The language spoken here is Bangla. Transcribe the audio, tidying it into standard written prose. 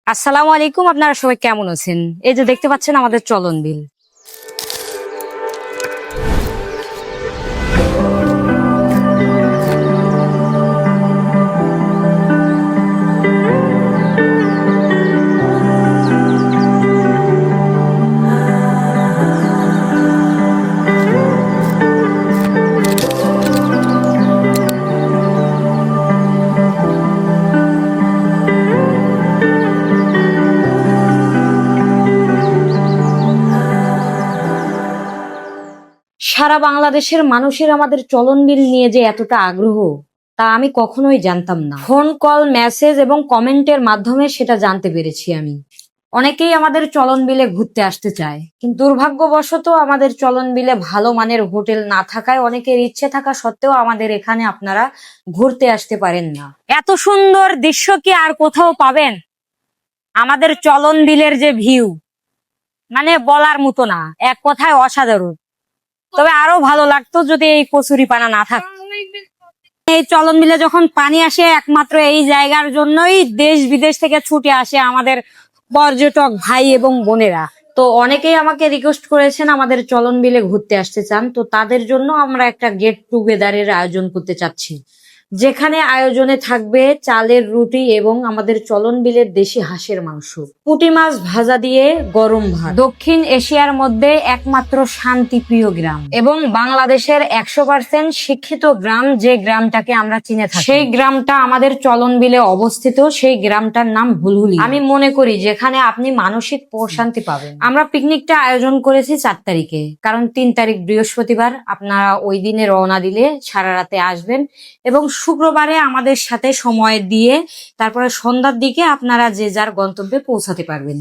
আসসালামু আলাইকুম, আপনারা সবাই কেমন আছেন? এই যে দেখতে পাচ্ছেন আমাদের চলন বিল। সারা বাংলাদেশের মানুষের আমাদের চলন বিল নিয়ে যে এতটা আগ্রহ, তা আমি কখনোই জানতাম না। ফোন কল, মেসেজ এবং কমেন্টের মাধ্যমে সেটা জানতে পেরেছি আমি। অনেকেই আমাদের চলন বিলে ঘুরতে আসতে চায়, কিন্তু দুর্ভাগ্যবশত আমাদের চলন বিলে ভালো মানের হোটেল না থাকায় অনেকের ইচ্ছে থাকা সত্ত্বেও আমাদের এখানে আপনারা ঘুরতে আসতে পারেন না। এত সুন্দর দৃশ্য কি আর কোথাও পাবেন? আমাদের চলন বিলের যে ভিউ, মানে বলার মতো না, এক কথায় অসাধারণ। তবে আরো ভালো লাগতো যদি এই কচুরি পানা না থাকতো। এই চলন বিলে যখন পানি আসে, একমাত্র এই জায়গার জন্যই দেশ বিদেশ থেকে ছুটে আসে আমাদের পর্যটক ভাই এবং বোনেরা। তো অনেকেই আমাকে রিকোয়েস্ট করেছেন আমাদের চলন বিলে ঘুরতে আসতে চান, তো তাদের জন্য আমরা একটা গেট টুগেদারের আয়োজন করতে চাচ্ছি, যেখানে আয়োজনে থাকবে চালের রুটি এবং আমাদের চলন বিলের দেশি হাঁসের মাংস, পুঁটি মাছ ভাজা দিয়ে গরম ভাত। দক্ষিণ এশিয়ার মধ্যে একমাত্র শান্তিপ্রিয় গ্রাম এবং বাংলাদেশের 100% শিক্ষিত গ্রাম, যে গ্রামটাকে আমরা চিনে থাকি, সেই গ্রামটা আমাদের চলন বিলে অবস্থিত। সেই গ্রামটার নাম হুলহুলি। আমি মনে করি যেখানে আপনি মানসিক প্রশান্তি পাবেন। আমরা পিকনিকটা আয়োজন করেছি 4 তারিখে, কারণ 3 তারিখ বৃহস্পতিবার। আপনারা ওই দিনে রওনা দিলে সারা রাতে আসবেন এবং শুক্রবারে আমাদের সাথে সময় দিয়ে তারপরে সন্ধ্যার দিকে আপনারা যে যার গন্তব্যে পৌঁছাতে পারবেন।